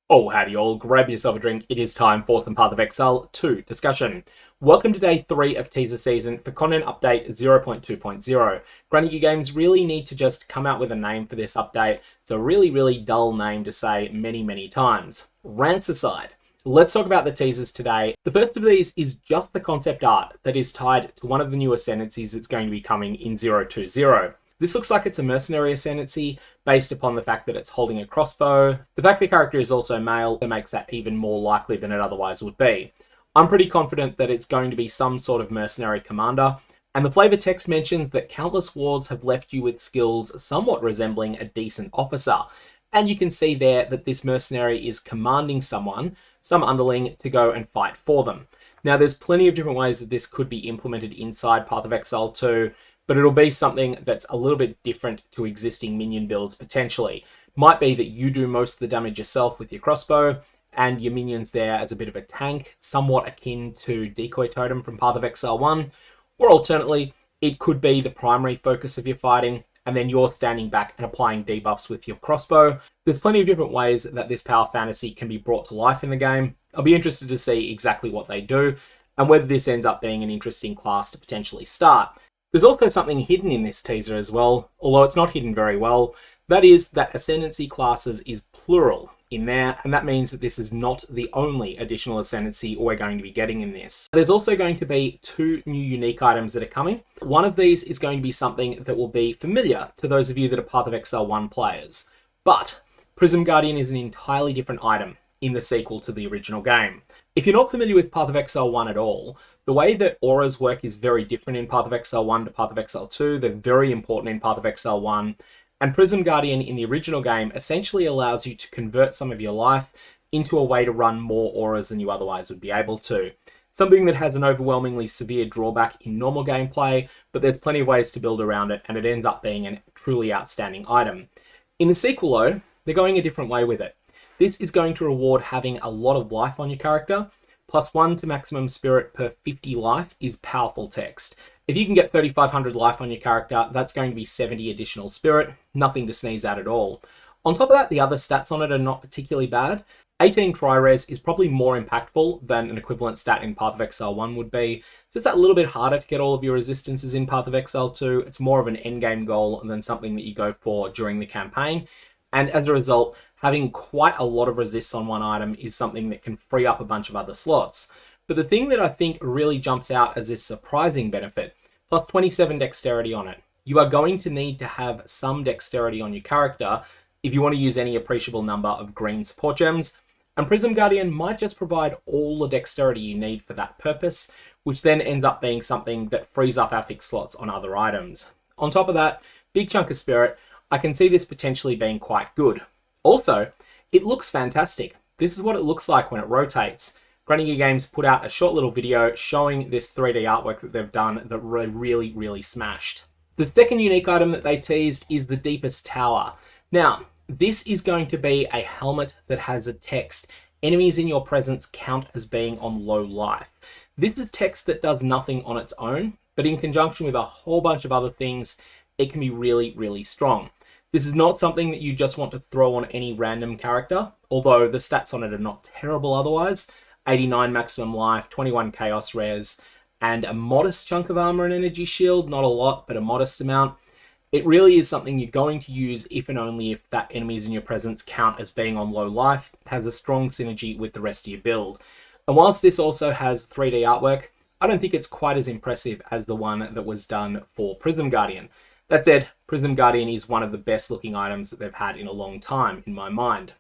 Oh, howdy all, grab yourself a drink, it is time for some Path of Exile 2 discussion. Welcome to day 3 of teaser season for content update 0.2.0. Granted, you games really need to just come out with a name for this update. It's a really dull name to say many times. Rants aside, let's talk about the teasers today. The first of these is just the concept art that is tied to one of the new Ascendancies that's going to be coming in 0.2.0. This looks like it's a Mercenary Ascendancy based upon the fact that it's holding a crossbow. The fact the character is also male makes that even more likely than it otherwise would be. I'm pretty confident that it's going to be some sort of mercenary commander, and the flavor text mentions that countless wars have left you with skills somewhat resembling a decent officer. And you can see there that this mercenary is commanding someone, some underling, to go and fight for them. Now, there's plenty of different ways that this could be implemented inside Path of Exile 2, but it'll be something that's a little bit different to existing minion builds potentially. Might be that you do most of the damage yourself with your crossbow, and your minions there as a bit of a tank, somewhat akin to Decoy Totem from Path of Exile 1, or alternately, it could be the primary focus of your fighting, and then you're standing back and applying debuffs with your crossbow. There's plenty of different ways that this power fantasy can be brought to life in the game. I'll be interested to see exactly what they do, and whether this ends up being an interesting class to potentially start. There's also something hidden in this teaser as well, although it's not hidden very well. That is that Ascendancy classes is plural in there, and that means that this is not the only additional Ascendancy we're going to be getting in this. There's also going to be 2 new unique items that are coming. One of these is going to be something that will be familiar to those of you that are Path of Exile 1 players, but Prism Guardian is an entirely different item in the sequel to the original game. If you're not familiar with Path of Exile 1 at all, the way that auras work is very different in Path of Exile 1 to Path of Exile 2. They're very important in Path of Exile 1. And Prism Guardian in the original game essentially allows you to convert some of your life into a way to run more auras than you otherwise would be able to. Something that has an overwhelmingly severe drawback in normal gameplay, but there's plenty of ways to build around it, and it ends up being a truly outstanding item. In the sequel though, they're going a different way with it. This is going to reward having a lot of life on your character. +1 to maximum spirit per 50 life is powerful text. If you can get 3,500 life on your character, that's going to be 70 additional spirit. Nothing to sneeze at all. On top of that, the other stats on it are not particularly bad. 18 tri-res is probably more impactful than an equivalent stat in Path of Exile 1 would be. So it's that little bit harder to get all of your resistances in Path of Exile 2. It's more of an endgame goal than something that you go for during the campaign. And as a result, having quite a lot of resists on one item is something that can free up a bunch of other slots. But the thing that I think really jumps out as this surprising benefit, +27 dexterity on it. You are going to need to have some dexterity on your character if you want to use any appreciable number of green support gems, and Prism Guardian might just provide all the dexterity you need for that purpose, which then ends up being something that frees up affix slots on other items. On top of that, big chunk of spirit. I can see this potentially being quite good. Also, it looks fantastic. This is what it looks like when it rotates. Granny Games put out a short little video showing this 3D artwork that they've done that really smashed. The second unique item that they teased is the Deepest Tower. Now, this is going to be a helmet that has a text. Enemies in your presence count as being on low life. This is text that does nothing on its own, but in conjunction with a whole bunch of other things, it can be really strong. This is not something that you just want to throw on any random character, although the stats on it are not terrible otherwise. 89 maximum life, 21 chaos res, and a modest chunk of armor and energy shield. Not a lot, but a modest amount. It really is something you're going to use if and only if that enemies in your presence count as being on low life. It has a strong synergy with the rest of your build. And whilst this also has 3D artwork, I don't think it's quite as impressive as the one that was done for Prism Guardian. That said, Prism Guardian is one of the best looking items that they've had in a long time, in my mind.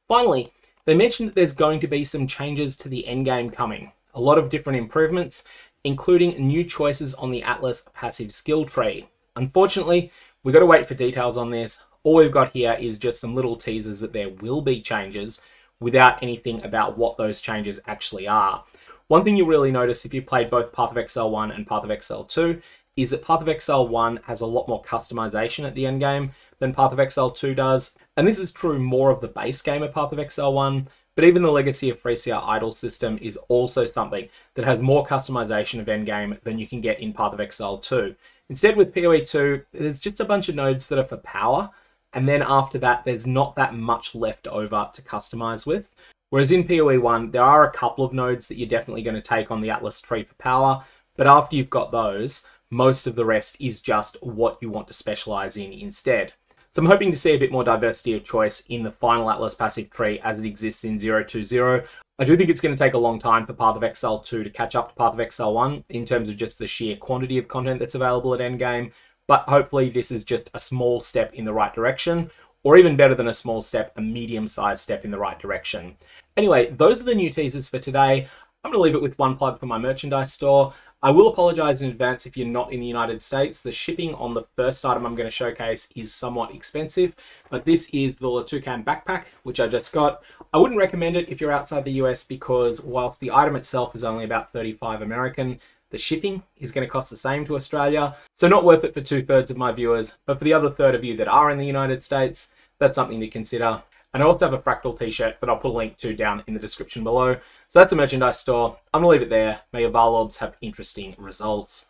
Finally, they mentioned that there's going to be some changes to the endgame coming. A lot of different improvements, including new choices on the Atlas passive skill tree. Unfortunately, we've got to wait for details on this. All we've got here is just some little teasers that there will be changes without anything about what those changes actually are. One thing you'll really notice if you played both Path of Exile 1 and Path of Exile 2 is that Path of Exile 1 has a lot more customization at the end game than Path of Exile 2 does. And this is true more of the base game of Path of Exile 1, but even the Legacy of Frisia idol system is also something that has more customization of endgame than you can get in Path of Exile 2. Instead, with POE 2, there's just a bunch of nodes that are for power, and then after that, there's not that much left over to customize with. Whereas in PoE 1, there are a couple of nodes that you're definitely going to take on the Atlas tree for power, but after you've got those, most of the rest is just what you want to specialize in instead. So I'm hoping to see a bit more diversity of choice in the final Atlas passive tree as it exists in 0.2.0. I do think it's going to take a long time for Path of Exile 2 to catch up to Path of Exile 1 in terms of just the sheer quantity of content that's available at endgame, but hopefully this is just a small step in the right direction, or even better than a small step, a medium-sized step in the right direction. Anyway, those are the new teasers for today. I'm going to leave it with one plug for my merchandise store. I will apologize in advance if you're not in the United States. The shipping on the first item I'm going to showcase is somewhat expensive, but this is the Toucan backpack, which I just got. I wouldn't recommend it if you're outside the US because whilst the item itself is only about 35 American, the shipping is going to cost the same to Australia. So not worth it for 2/3 of my viewers, but for the other third of you that are in the United States, that's something to consider. And I also have a Fractal t-shirt that I'll put a link to down in the description below. So that's a merchandise store. I'm going to leave it there. May your Varlords have interesting results.